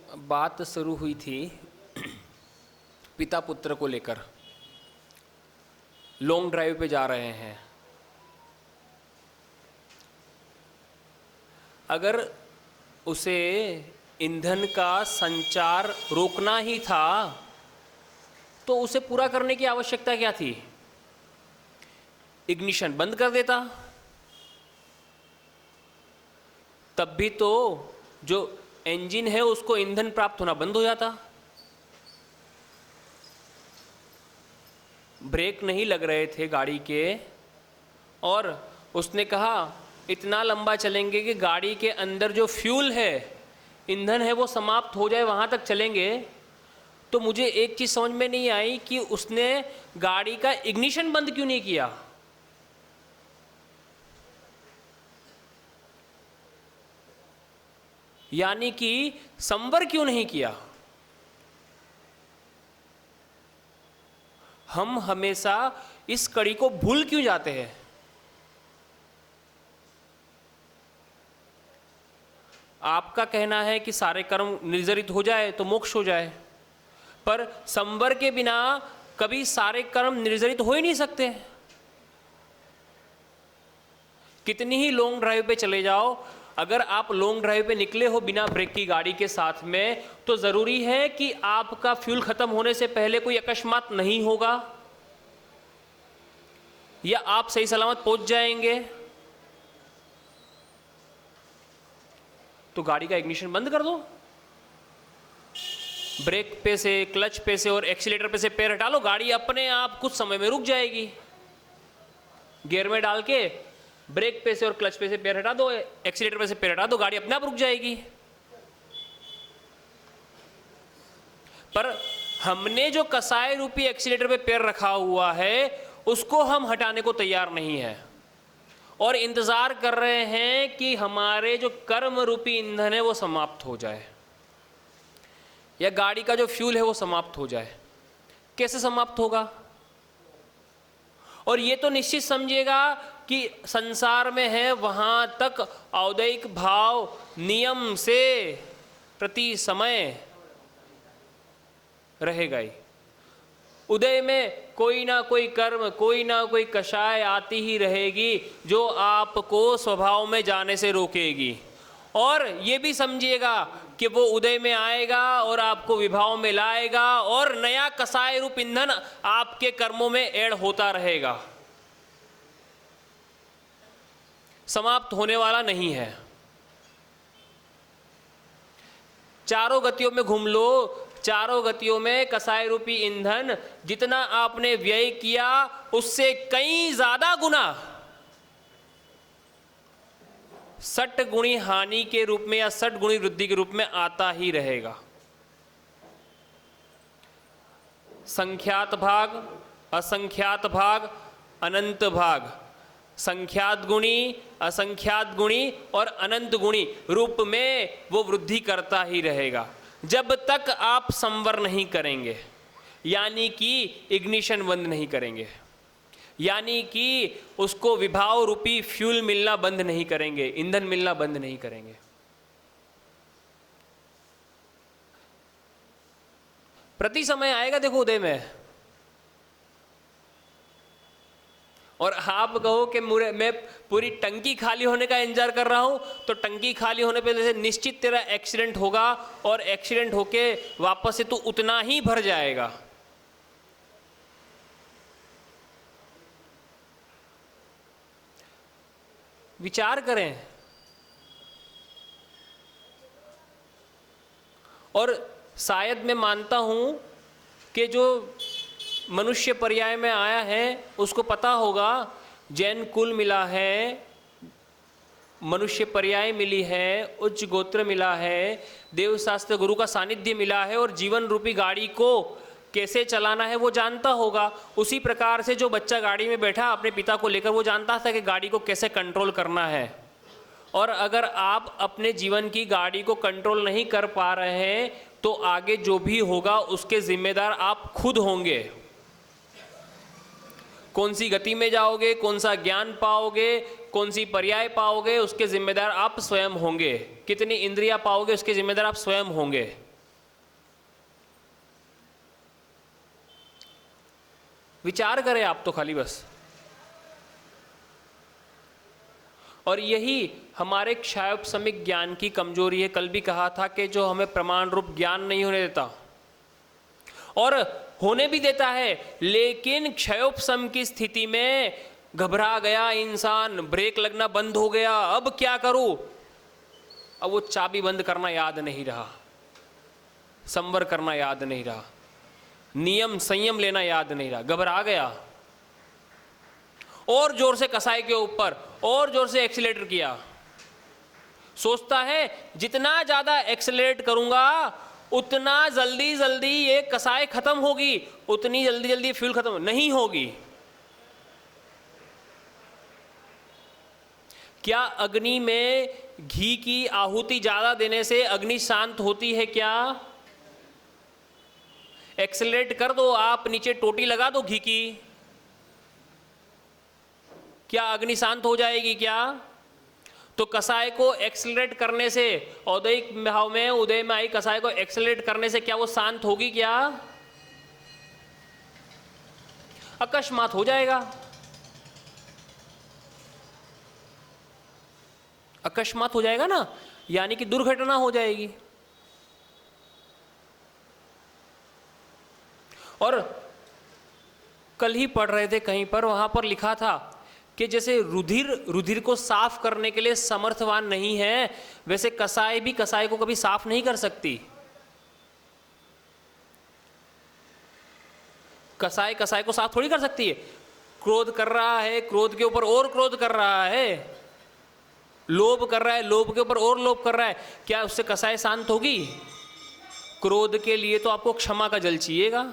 बात शुरू हुई थी पिता पुत्र को लेकर। लॉन्ग ड्राइव पे जा रहे हैं। अगर उसे ईंधन का संचार रोकना ही था तो उसे पूरा करने की आवश्यकता क्या थी? इग्निशन बंद कर देता, तब भी तो जो इंजन है उसको ईंधन प्राप्त होना बंद हो जाता। ब्रेक नहीं लग रहे थे गाड़ी के और उसने कहा इतना लंबा चलेंगे कि गाड़ी के अंदर जो फ्यूल है, ईंधन है, वो समाप्त हो जाए, वहाँ तक चलेंगे। तो मुझे एक चीज़ समझ में नहीं आई कि उसने गाड़ी का इग्निशन बंद क्यों नहीं किया। यानी कि संवर क्यों नहीं किया। हम हमेशा इस कड़ी को भूल क्यों जाते हैं? आपका कहना है कि सारे कर्म निर्जरित हो जाए तो मोक्ष हो जाए, पर संवर के बिना कभी सारे कर्म निर्जरित हो ही नहीं सकते। कितनी ही लॉन्ग ड्राइव पे चले जाओ, अगर आप लॉन्ग ड्राइव पे निकले हो बिना ब्रेक की गाड़ी के साथ में, तो जरूरी है कि आपका फ्यूल खत्म होने से पहले कोई अकस्मात नहीं होगा या आप सही सलामत पहुंच जाएंगे। तो गाड़ी का इग्निशन बंद कर दो, ब्रेक पे से, क्लच पे से और एक्सीलेटर पे से पैर हटा लो, गाड़ी अपने आप कुछ समय में रुक जाएगी। गियर में डाल के ब्रेक पे से और क्लच पे से पैर हटा दो, एक्सीलेटर पे से पैर हटा दो, गाड़ी अपने आप रुक जाएगी। पर हमने जो कसाय रूपी एक्सीलेटर पे पैर रखा हुआ है उसको हम हटाने को तैयार नहीं है और इंतजार कर रहे हैं कि हमारे जो कर्म रूपी ईंधन है वो समाप्त हो जाए या गाड़ी का जो फ्यूल है वो समाप्त हो जाए। कैसे समाप्त होगा? और ये तो निश्चित समझिएगा कि संसार में है वहां तक औदैहिक भाव नियम से प्रति समय रहेगा ही। उदय में कोई ना कोई कर्म, कोई ना कोई कषाय आती ही रहेगी जो आपको स्वभाव में जाने से रोकेगी। और ये भी समझिएगा कि वो उदय में आएगा और आपको विभाव में लाएगा और नया कसाय रूप ईंधन आपके कर्मों में ऐड होता रहेगा, समाप्त होने वाला नहीं है। चारों गतियों में घूम लो, चारों गतियों में कसाय रूपी ईंधन जितना आपने व्यय किया उससे कई ज्यादा गुना 60 गुणी हानि के रूप में या 60 गुणी वृद्धि के रूप में आता ही रहेगा। संख्यात भाग, असंख्यात भाग, अनंत भाग, संख्यात गुणी, असंख्यात गुणी और अनंत गुणी रूप में वो वृद्धि करता ही रहेगा जब तक आप संवर नहीं करेंगे, यानी कि इग्निशन बंद नहीं करेंगे, यानी कि उसको विभाव रूपी फ्यूल मिलना बंद नहीं करेंगे, ईंधन मिलना बंद नहीं करेंगे। प्रति समय आएगा देखो उदय में, और आप कहो कि मैं पूरी टंकी खाली होने का इंतजार कर रहा हूं, तो टंकी खाली होने पे जैसे निश्चित तेरा एक्सीडेंट होगा और एक्सीडेंट होके वापस से तू उतना ही भर जाएगा। विचार करें। और शायद मैं मानता हूं कि जो मनुष्य पर्याय में आया है उसको पता होगा, जैन कुल मिला है, मनुष्य पर्याय मिली है, उच्च गोत्र मिला है, देवशास्त्र गुरु का सानिध्य मिला है और जीवन रूपी गाड़ी को कैसे चलाना है वो जानता होगा। उसी प्रकार से जो बच्चा गाड़ी में बैठा अपने पिता को लेकर, वो जानता था कि गाड़ी को कैसे कंट्रोल करना है। और अगर आप अपने जीवन की गाड़ी को कंट्रोल नहीं कर पा रहे हैं तो आगे जो भी होगा उसके जिम्मेदार आप खुद होंगे। कौन सी गति में जाओगे, कौन सा ज्ञान पाओगे, कौन सी पर्याय पाओगे, उसके जिम्मेदार आप स्वयं होंगे। कितनी इंद्रियां पाओगे उसके जिम्मेदार आप स्वयं होंगे। विचार करें आप तो खाली बस। और यही हमारे क्षयोपशमिक ज्ञान की कमजोरी है। कल भी कहा था कि जो हमें प्रमाण रूप ज्ञान नहीं होने देता, और होने भी देता है, लेकिन क्षयोपशम की स्थिति में घबरा गया इंसान, ब्रेक लगना बंद हो गया, अब क्या करूं, अब वो चाबी बंद करना याद नहीं रहा, संवर करना याद नहीं रहा, नियम संयम लेना याद नहीं रहा, घबरा गया, और जोर से कसाई के ऊपर और जोर से एक्सीलेटर किया। सोचता है जितना ज्यादा एक्सीलरेट करूंगा उतना जल्दी जल्दी ये कसाई खत्म होगी, उतनी जल्दी जल्दी फ्यूल खत्म नहीं होगी। क्या अग्नि में घी की आहुति ज्यादा देने से अग्नि शांत होती है क्या? एक्सीलरेट कर दो आप, नीचे टोटी लगा दो घी की, क्या अग्नि शांत हो जाएगी क्या? तो कसाय को एक्सीलरेट करने से, औदयिक भाव में उदय में आई कसाय को एक्सीलरेट करने से क्या वो शांत होगी क्या? अकस्मात हो जाएगा, अकस्मात हो जाएगा ना, यानी कि दुर्घटना हो जाएगी। और कल ही पढ़ रहे थे कहीं पर, वहां पर लिखा था कि जैसे रुधिर को साफ करने के लिए समर्थवान नहीं है, वैसे कसाई भी कसाई को कभी साफ नहीं कर सकती। कसाई कसाई को साफ थोड़ी कर सकती है। क्रोध कर रहा है, क्रोध के ऊपर और क्रोध कर रहा है, लोभ कर रहा है, लोभ के ऊपर और लोभ कर रहा है, क्या उससे कसाई शांत होगी? क्रोध के लिए तो आपको क्षमा का जल चाहिएगा।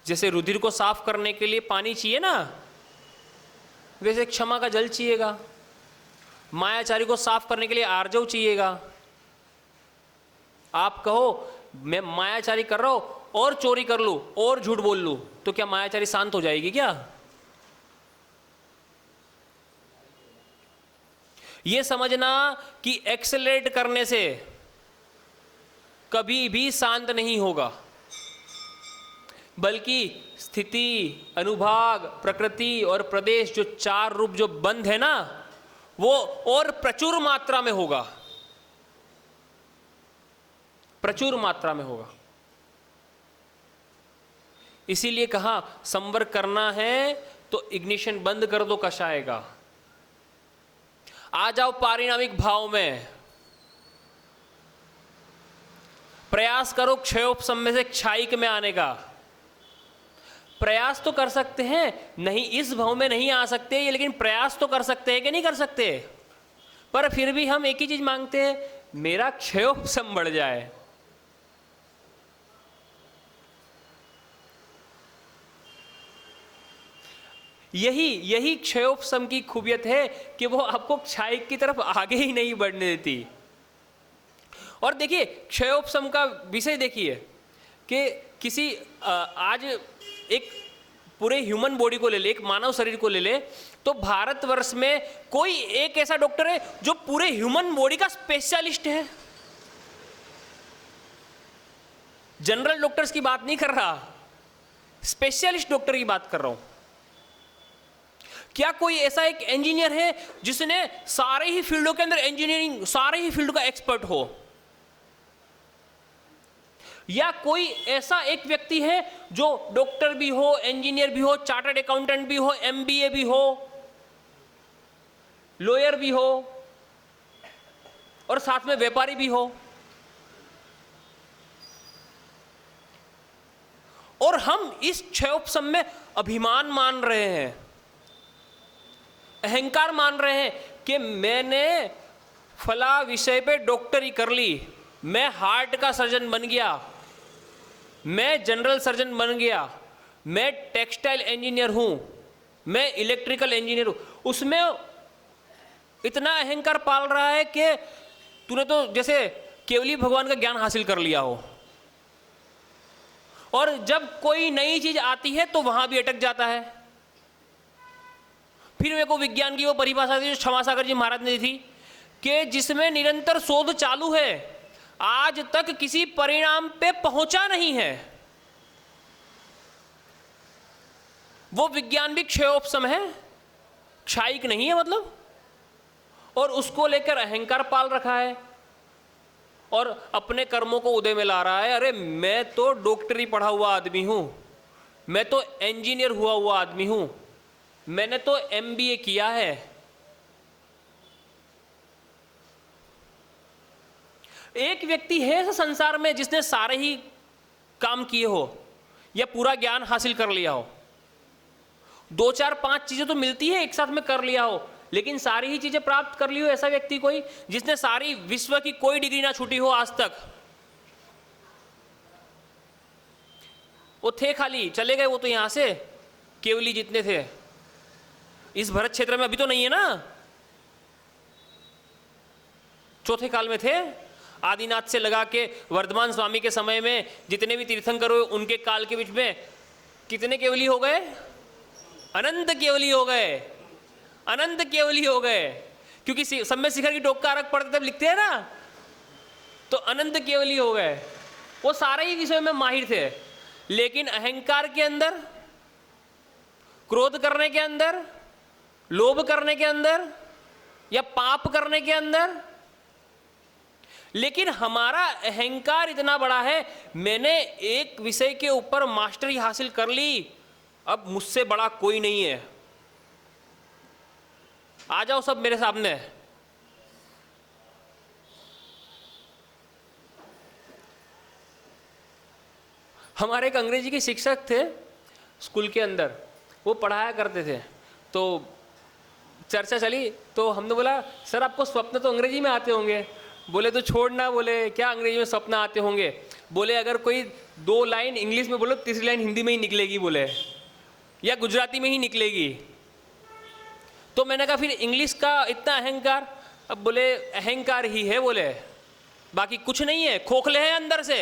जैसे रुधिर को साफ करने के लिए पानी चाहिए ना, वैसे क्षमा का जल चाहिएगा। मायाचारी को साफ करने के लिए आर्जव चाहिएगा। आप कहो मैं मायाचारी कर रहा हूं और चोरी कर लूं और झूठ बोल लूं, तो क्या मायाचारी शांत हो जाएगी क्या? यह समझना कि एक्सेलरेट करने से कभी भी शांत नहीं होगा, बल्कि स्थिति, अनुभाग, प्रकृति और प्रदेश, जो चार रूप जो बंध है ना, वो और प्रचुर मात्रा में होगा, प्रचुर मात्रा में होगा। इसीलिए कहा संवर करना है तो इग्निशन बंद कर दो कषाय का, आ जाओ पारिणामिक भाव में, प्रयास करो क्षयोपशम में से क्षायिक में आने का। प्रयास तो कर सकते हैं, नहीं इस भाव में नहीं आ सकते ये, लेकिन प्रयास तो कर सकते हैं कि नहीं कर सकते? पर फिर भी हम एक ही चीज मांगते हैं, मेरा क्षयोपशम बढ़ जाए। यही क्षयोपशम की खूबियत है कि वो आपको क्षायिक की तरफ आगे ही नहीं बढ़ने देती। और देखिए क्षयोपशम का विषय देखिए कि किसी आज एक पूरे ह्यूमन बॉडी को ले ले, एक मानव शरीर को ले ले, तो भारतवर्ष में कोई एक ऐसा डॉक्टर है जो पूरे ह्यूमन बॉडी का स्पेशलिस्ट है। जनरल डॉक्टर्स की बात नहीं कर रहा, स्पेशलिस्ट डॉक्टर की बात कर रहा हूं। क्या कोई ऐसा एक इंजीनियर है जिसने सारे ही फील्डों के अंदर इंजीनियरिंग, सारे ही फील्ड का एक्सपर्ट हो? या कोई ऐसा एक व्यक्ति है जो डॉक्टर भी हो, इंजीनियर भी हो, चार्टर्ड अकाउंटेंट भी हो, एमबीए भी हो, लॉयर भी हो और साथ में व्यापारी भी हो? और हम इस क्षयोपशम में अभिमान मान रहे हैं, अहंकार मान रहे हैं कि मैंने फला विषय पे डॉक्टरी कर ली, मैं हार्ट का सर्जन बन गया, मैं जनरल सर्जन बन गया, मैं टेक्सटाइल इंजीनियर हूं, मैं इलेक्ट्रिकल इंजीनियर हूं। उसमें इतना अहंकार पाल रहा है कि तूने तो जैसे केवली भगवान का ज्ञान हासिल कर लिया हो। और जब कोई नई चीज आती है तो वहां भी अटक जाता है। फिर मेरे को विज्ञान की वो परिभाषा थी जो क्षमासागर जी महाराज ने दी थी कि जिसमें निरंतर शोध चालू है, आज तक किसी परिणाम पे पहुंचा नहीं है। वो विज्ञान भी क्षयोपशम है, क्षायिक नहीं है मतलब। और उसको लेकर अहंकार पाल रखा है और अपने कर्मों को उदय में ला रहा है। अरे मैं तो डॉक्टरी पढ़ा हुआ आदमी हूं, मैं तो इंजीनियर हुआ आदमी हूं, मैंने तो एमबीए किया है। एक व्यक्ति है ऐसा संसार में जिसने सारे ही काम किए हो या पूरा ज्ञान हासिल कर लिया हो? 2 4 5 चीजें तो मिलती है एक साथ में कर लिया हो, लेकिन सारी ही चीजें प्राप्त कर ली हो ऐसा व्यक्ति कोई जिसने सारी विश्व की कोई डिग्री ना छूटी हो आज तक? वो थे खाली, चले गए वो तो यहां से, केवली जितने थे इस भरत क्षेत्र में अभी तो नहीं है ना। चौथे काल में थे, आदिनाथ से लगा के वर्धमान स्वामी के समय में जितने भी तीर्थंकर हुए उनके काल के बीच में कितने केवली हो गए? अनंत केवली हो गए, अनंत केवली हो गए। क्योंकि सब में शिखर की टोक का अर्क पढ़ते तब लिखते हैं ना, तो अनंत केवली हो गए। वो सारे ही विषय में माहिर थे, लेकिन अहंकार के अंदर, क्रोध करने के अंदर, लोभ करने के अंदर या पाप करने के अंदर। लेकिन हमारा अहंकार इतना बड़ा है, मैंने एक विषय के ऊपर मास्टरी हासिल कर ली, अब मुझसे बड़ा कोई नहीं है, आ जाओ सब मेरे सामने। हमारे एक अंग्रेजी के शिक्षक थे स्कूल के अंदर, वो पढ़ाया करते थे, तो चर्चा चली तो हमने बोला सर आपको स्वप्न तो अंग्रेजी में आते होंगे। बोले तो छोड़ना, बोले क्या अंग्रेजी में स्वप्न आते होंगे? बोले अगर कोई 2 लाइन इंग्लिश में बोलो, तीसरी लाइन हिंदी में ही निकलेगी, बोले या गुजराती में ही निकलेगी। तो मैंने कहा फिर इंग्लिश का इतना अहंकार? अब बोले अहंकार ही है, बोले बाकी कुछ नहीं है, खोखले हैं अंदर से,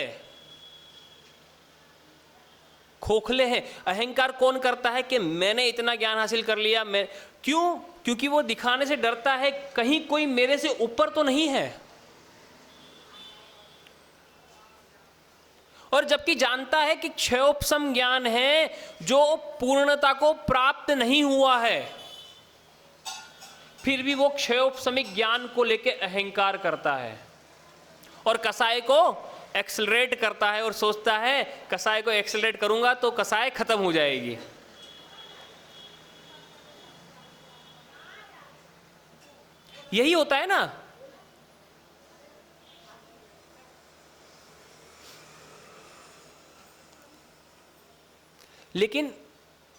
खोखले हैं। अहंकार कौन करता है कि मैंने इतना ज्ञान हासिल कर लिया, मैं क्यों? क्योंकि वो दिखाने से डरता है कहीं कोई मेरे से ऊपर तो नहीं है। और जबकि जानता है कि क्षयोपशम ज्ञान है जो पूर्णता को प्राप्त नहीं हुआ है, फिर भी वो क्षयोपशमिक ज्ञान को लेके अहंकार करता है और कसाय को एक्सेलरेट करता है और सोचता है कसाय को एक्सेलरेट करूंगा तो कसाय खत्म हो जाएगी। यही होता है ना। लेकिन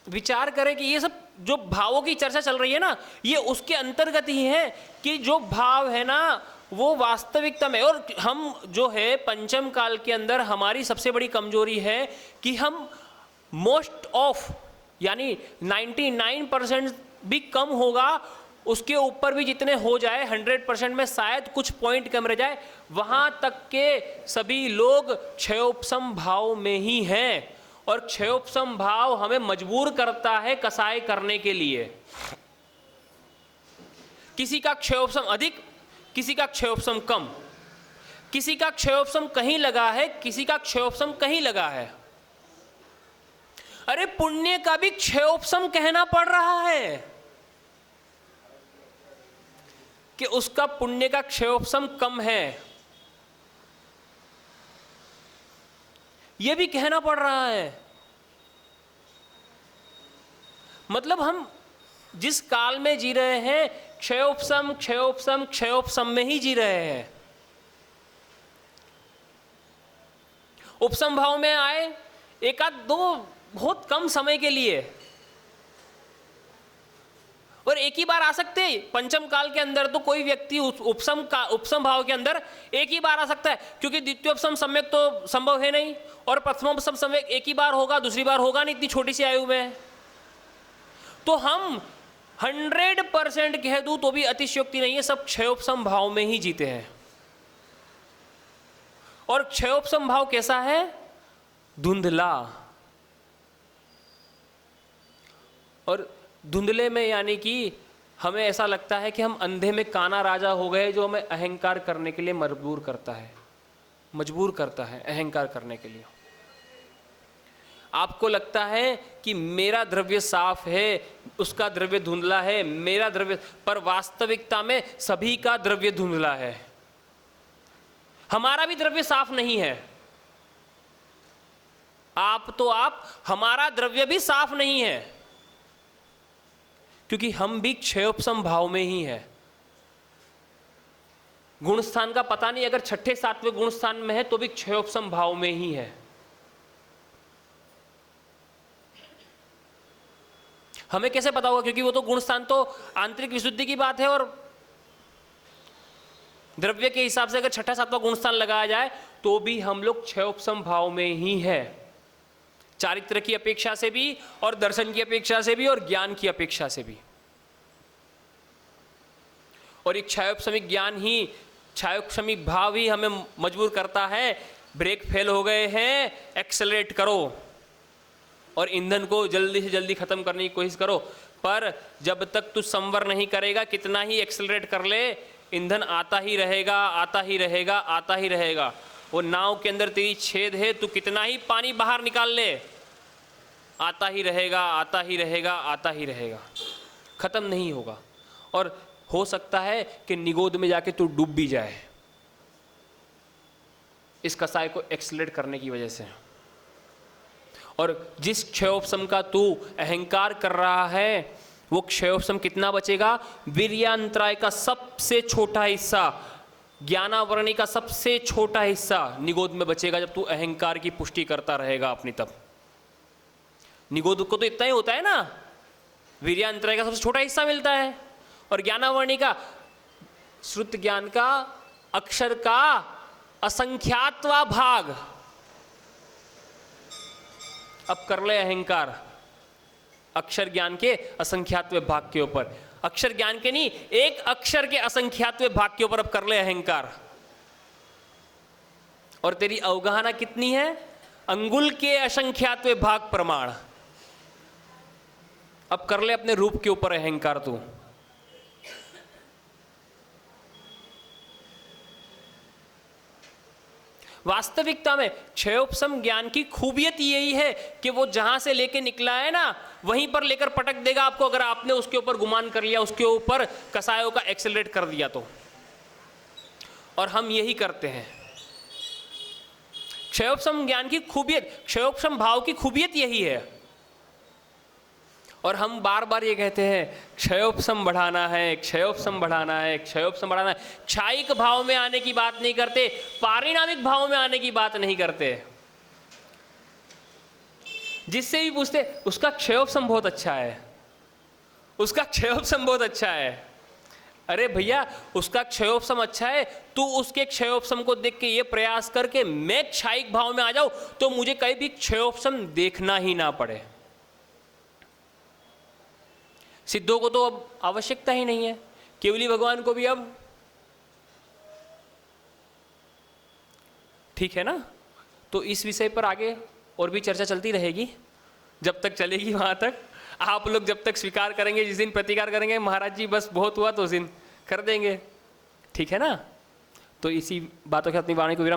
विचार करें कि ये सब जो भावों की चर्चा चल रही है ना, ये उसके अंतर्गत ही है कि जो भाव है ना वो वास्तविकता में। और हम जो है पंचम काल के अंदर हमारी सबसे बड़ी कमजोरी है कि हम मोस्ट ऑफ यानी 99% भी कम होगा, उसके ऊपर भी जितने हो जाए 100% में शायद कुछ पॉइंट कम रह जाए, वहां तक के सभी लोग क्षयोपशम भाव में ही हैं। और क्षयोपशम भाव हमें मजबूर करता है कसाय करने के लिए। किसी का क्षयोपशम अधिक, किसी का क्षयोपशम कम, किसी का क्षयोपशम कहीं लगा है, किसी का क्षयोपशम कहीं लगा है। अरे पुण्य का भी क्षयोपशम कहना पड़ रहा है कि उसका पुण्य का क्षयोपशम कम है, यह भी कहना पड़ रहा है। मतलब हम जिस काल में जी रहे हैं क्षयोपशम क्षयोपशम क्षयोपशम में ही जी रहे हैं। उपशम भाव में आए एक आध दो बहुत कम समय के लिए, और एक ही बार आ सकते हैं। पंचम काल के अंदर तो कोई व्यक्ति उपशम भाव के अंदर एक ही बार आ सकता है, क्योंकि द्वितीयोपशम सम्यक तो संभव है नहीं, और प्रथमोपशम सम्यक एक ही बार होगा, दूसरी बार होगा नहीं इतनी छोटी सी आयु में। तो हम 100% कह दूं तो भी अतिशयोक्ति नहीं है, सब क्षयोपशम भाव में ही जीते हैं। और क्षयोपशम भाव कैसा है? धुंधला। और धुंधले में यानी कि हमें ऐसा लगता है कि हम अंधे में काना राजा हो गए, जो हमें अहंकार करने के लिए मजबूर करता है अहंकार करने के लिए। आपको लगता है कि मेरा द्रव्य साफ है, उसका द्रव्य धुंधला है, मेरा द्रव्य, पर वास्तविकता में सभी का द्रव्य धुंधला है। हमारा भी द्रव्य साफ नहीं है। आप हमारा द्रव्य भी साफ नहीं है, क्योंकि हम भी क्षयोपशम भाव में ही है। गुण स्थान का पता नहीं, अगर छठे सातवें गुण स्थान में है तो भी क्षयोपशम भाव में ही है। हमें कैसे पता होगा? क्योंकि वो तो गुण स्थान तो आंतरिक विशुद्धि की बात है, और द्रव्य के हिसाब से अगर छठा सातवां गुण स्थान लगाया जाए तो भी हम लोग क्षयोपशम भाव में ही है, चारित्र की अपेक्षा से भी, और दर्शन की अपेक्षा से भी, और ज्ञान की अपेक्षा से भी। और एक क्षयोपशमिक ज्ञान ही, क्षयोपशमिक भाव ही हमें मजबूर करता है, ब्रेक फेल हो गए हैं, एक्सेलरेट करो और ईंधन को जल्दी से जल्दी खत्म करने की कोशिश करो। पर जब तक तू संवर नहीं करेगा, कितना ही एक्सेलरेट कर ले, ईंधन आता ही रहेगा, आता ही रहेगा, आता ही रहेगा। वो नाव के अंदर तेरी छेद है, तू कितना ही पानी बाहर निकाल ले, आता ही रहेगा, आता ही रहेगा, आता ही रहेगा, खत्म नहीं होगा। और हो सकता है कि निगोद में जाके तू डूब भी जाए इस कसाय को एक्सेलरेट करने की वजह से। और जिस क्षयोपशम का तू अहंकार कर रहा है, वो क्षयोपशम कितना बचेगा? वीर्यांतराय का सबसे छोटा हिस्सा, ज्ञानावरणी का सबसे छोटा हिस्सा निगोद में बचेगा, जब तू अहंकार की पुष्टि करता रहेगा अपनी। तब निगोद को तो इतना ही होता है ना, वीर्यांतराय का सबसे छोटा हिस्सा मिलता है, और ज्ञानावरणी का, श्रुत ज्ञान का, अक्षर का असंख्यातवा भाग। अब कर ले अहंकार अक्षर ज्ञान के असंख्यातवे भाग के ऊपर, अक्षर ज्ञान के नहीं, एक अक्षर के असंख्यातवे भाग के ऊपर अब कर ले अहंकार। और तेरी अवगाहना कितनी है? अंगुल के असंख्यातवे भाग प्रमाण। अब कर ले अपने रूप के ऊपर अहंकार तू। वास्तविकता में क्षयोपशम ज्ञान की खूबियत यही है कि वो जहां से लेके निकला है ना, वहीं पर लेकर पटक देगा आपको, अगर आपने उसके ऊपर गुमान कर लिया, उसके ऊपर कसायों का एक्सेलरेट कर दिया तो। और हम यही करते हैं। क्षयोपशम ज्ञान की खूबियत, क्षयोपशम भाव की खूबियत यही है। और हम बार बार ये कहते हैं क्षयोपशम बढ़ाना है, क्षयोपशम बढ़ाना है, क्षयोपशम बढ़ाना है। क्षायिक भाव में आने की बात नहीं करते, पारिणामिक भाव में आने की बात नहीं करते। जिससे भी पूछते उसका क्षयोपशम बहुत अच्छा है, उसका क्षयोपशम बहुत अच्छा है। अरे भैया, उसका क्षयोपशम अच्छा है, तू उसके क्षयोपशम को देख के ये प्रयास करके मैं क्षायिक भाव में आ जाऊं तो मुझे कहीं भी क्षयोपशम देखना ही ना पड़े। सिद्धों को तो अब आवश्यकता ही नहीं है, केवली भगवान को भी अब, ठीक है ना। तो इस विषय पर आगे और भी चर्चा चलती रहेगी, जब तक चलेगी वहां तक। आप लोग जब तक स्वीकार करेंगे, जिस दिन प्रतिकार करेंगे महाराज जी बस बहुत हुआ तो उस दिन कर देंगे, ठीक है ना। तो इसी बातों के साथ अपनी वाणी को विराम